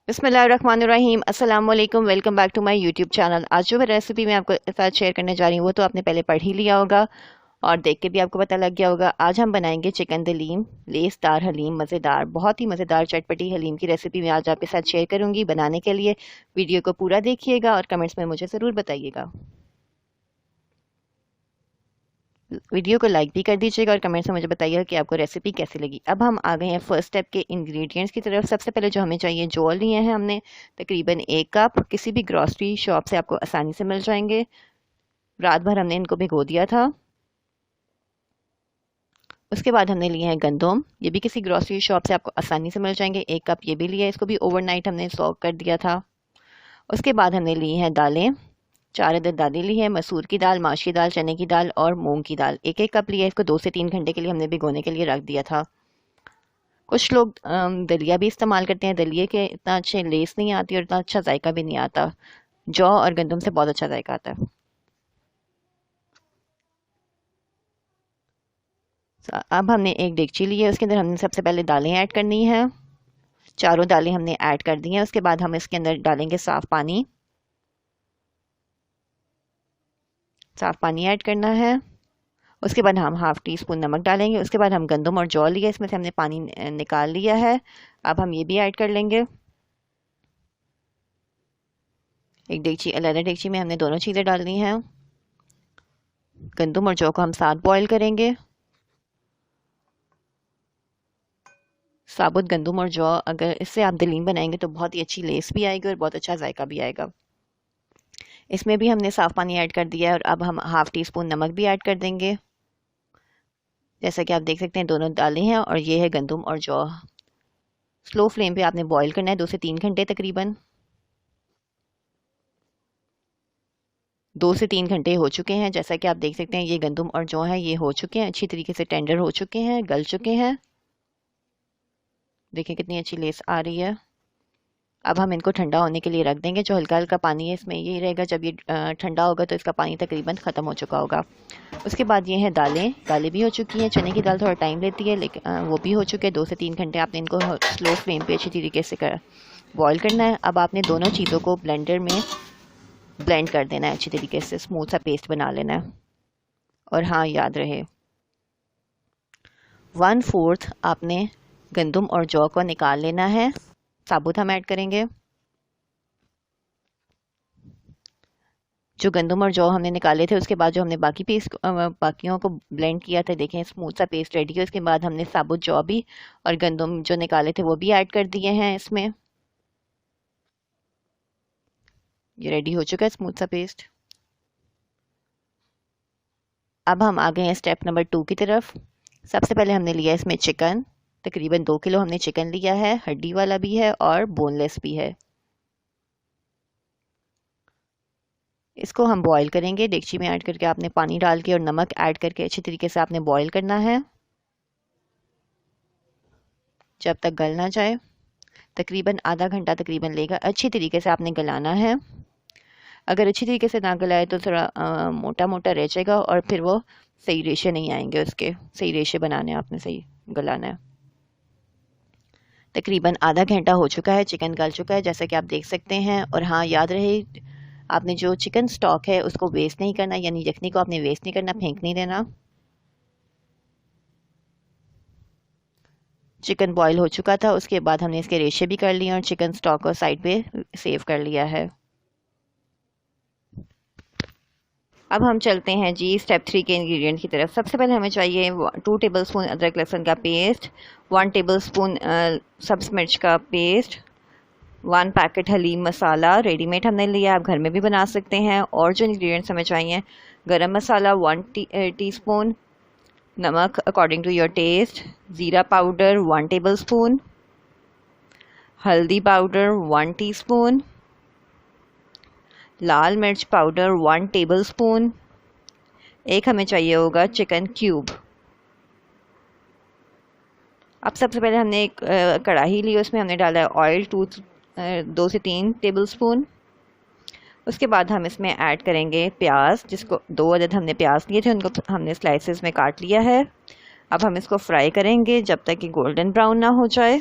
बिस्मिल्लाहिर्रहमानिर्रहीम। अस्सलाम वालेकुम। Welcome back to my YouTube channel. आज जो मैं रेसिपी मैं आपको साथ शेयर करने जा रही हूँ वो तो आपने पहले पढ़ ही लिया होगा और देख के भी आपको पता लग गया होगा। आज हम बनाएंगे चिकन दलीम, लेसदार हलीम, मज़ेदार, बहुत ही मज़ेदार चटपटी हलीम की रेसिपी मैं आज आपके साथ शेयर करूँगी। बनाने के लिए वीडियो को पूरा देखिएगा और कमेंट्स में मुझे ज़रूर बताइएगा। वीडियो को लाइक भी कर दीजिएगा और कमेंट्स में मुझे बताइएगा कि आपको रेसिपी कैसी लगी। अब हम आ गए हैं फर्स्ट स्टेप के इंग्रेडिएंट्स की तरफ। सबसे पहले जो हमें चाहिए, जौ लिए हैं हमने तकरीबन 1 कप। किसी भी ग्रॉसरी शॉप से आपको आसानी से मिल जाएंगे। रात भर हमने इनको भिगो दिया था। उसके बाद हमने लिए हैं गंदम, ये भी किसी ग्रॉसरी शॉप से आपको आसानी से मिल जाएंगे। 1 कप ये भी लिया, इसको भी ओवरनाइट हमने सॉक कर दिया था। उसके बाद हमने ली हैं दालें, 4 अदद दालें ली है। मसूर की दाल, माश की दाल, चने की दाल और मूंग की दाल। 1-1 कप लिया। इसको 2 से 3 घंटे के लिए हमने भिगोने के लिए रख दिया था। कुछ लोग दलिया भी इस्तेमाल करते हैं। दलिए के इतना अच्छे लेस नहीं आती और इतना अच्छा जायका भी नहीं आता। जौ और गंदम से बहुत अच्छा जायका आता है। अब हमने एक देगची ली है, उसके अंदर हमने सबसे पहले दालें ऐड करनी है। चारों दालें हमने ऐड कर दी हैं। उसके बाद हम इसके अंदर डालेंगे साफ़ पानी। साफ़ पानी ऐड करना है। उसके बाद हम हाफ़ टी स्पून नमक डालेंगे। उसके बाद हम गंदम और जौ लिया, इसमें से हमने पानी निकाल लिया है। अब हम ये भी ऐड कर लेंगे। एक देगची, अलग देगची में हमने दोनों चीज़ें डालनी हैं। गंदम और जौ को हम साथ बॉईल करेंगे। साबुत गंदम और जौ, अगर इससे आप दलीम बनाएंगे तो बहुत ही अच्छी लेस भी आएगी और बहुत अच्छा जायका भी आएगा। इसमें भी हमने साफ़ पानी ऐड कर दिया है और अब हम हाफ़ टी स्पून नमक भी ऐड कर देंगे। जैसा कि आप देख सकते हैं दोनों दालें हैं और ये है गंदम और जौ। स्लो फ्लेम पे आपने बॉईल करना है 2 से 3 घंटे तकरीबन। 2 से 3 घंटे हो चुके हैं। जैसा कि आप देख सकते हैं ये गंदम और जौ है, ये हो चुके हैं, अच्छी तरीके से टेंडर हो चुके हैं, गल चुके हैं। देखिए कितनी अच्छी लेस आ रही है। अब हम इनको ठंडा होने के लिए रख देंगे। जो हल्का हल्का पानी है इसमें यही रहेगा, जब ये ठंडा होगा तो इसका पानी तकरीबन ख़त्म हो चुका होगा। उसके बाद ये हैं दालें। दालें भी हो चुकी हैं। चने की दाल थोड़ा टाइम लेती है लेकिन वो भी हो चुके हैं। 2 से 3 घंटे आपने इनको स्लो फ्लेम पे अच्छी तरीके से बॉईल करना है। अब आपने दोनों चीज़ों को ब्लेंडर में ब्लेंड कर देना है, अच्छी तरीके से स्मूथ सा पेस्ट बना लेना है। और हाँ, याद रहे 1/4 आपने गंदम और जौ को निकाल लेना है। साबुत हम ऐड करेंगे। जो गंदम और जौ हमने निकाले थे उसके बाद जो हमने बाकियों को ब्लेंड किया था, देखें स्मूथ सा पेस्ट रेडी है। उसके बाद हमने साबुत जौ भी और गंदम जो निकाले थे वो भी ऐड कर दिए हैं इसमें। ये रेडी हो चुका है स्मूथ सा पेस्ट। अब हम आ गए हैं स्टेप नंबर 2 की तरफ। सबसे पहले हमने लिया इसमें चिकन। तकरीबन 2 किलो हमने चिकन लिया है। हड्डी वाला भी है और बोनलेस भी है। इसको हम बॉईल करेंगे। डेगची में ऐड करके आपने पानी डाल के और नमक ऐड करके अच्छी तरीके से आपने बॉईल करना है जब तक गल ना जाए। तकरीबन आधा घंटा तकरीबन लेगा। अच्छी तरीके से आपने गलाना है। अगर अच्छी तरीके से ना गलाए तो थोड़ा मोटा मोटा रह जाएगा और फिर वो सही रेशे नहीं आएंगे। उसके सही रेशे बनाने आपने सही गलाना है। तकरीबन आधा घंटा हो चुका है, चिकन गल चुका है जैसा कि आप देख सकते हैं। और हाँ, याद रहे आपने जो चिकन स्टॉक है उसको वेस्ट नहीं करना, यानी यखनी को आपने वेस्ट नहीं करना, फेंक नहीं देना। चिकन बॉईल हो चुका था, उसके बाद हमने इसके रेशे भी कर लिए और चिकन स्टॉक को साइड पे सेव कर लिया है। अब हम चलते हैं जी स्टेप 3 के इंग्रेडिएंट की तरफ। सबसे पहले हमें चाहिए 2 टेबलस्पून अदरक लहसुन का पेस्ट, 1 टेबलस्पून सब्ज़ मिर्च का पेस्ट, 1 पैकेट हलीम मसाला रेडीमेड हमने लिया, आप घर में भी बना सकते हैं। और जो इंग्रेडिएंट्स हमें चाहिए, गरम मसाला 1 टीस्पून, नमक अकॉर्डिंग टू योर टेस्ट, ज़ीरा पाउडर 1 टेबलस्पून, हल्दी पाउडर 1 टीस्पून, लाल मिर्च पाउडर 1 टेबलस्पून, एक हमें चाहिए होगा चिकन क्यूब। अब सबसे पहले हमने एक कढ़ाई ली, उसमें हमने डाला है ऑयल 2 से 3 टेबलस्पून। उसके बाद हम इसमें ऐड करेंगे प्याज, जिसको 2 अदद हमने प्याज लिए थे, उनको हमने स्लाइसेस में काट लिया है। अब हम इसको फ्राई करेंगे जब तक कि गोल्डन ब्राउन ना हो जाए।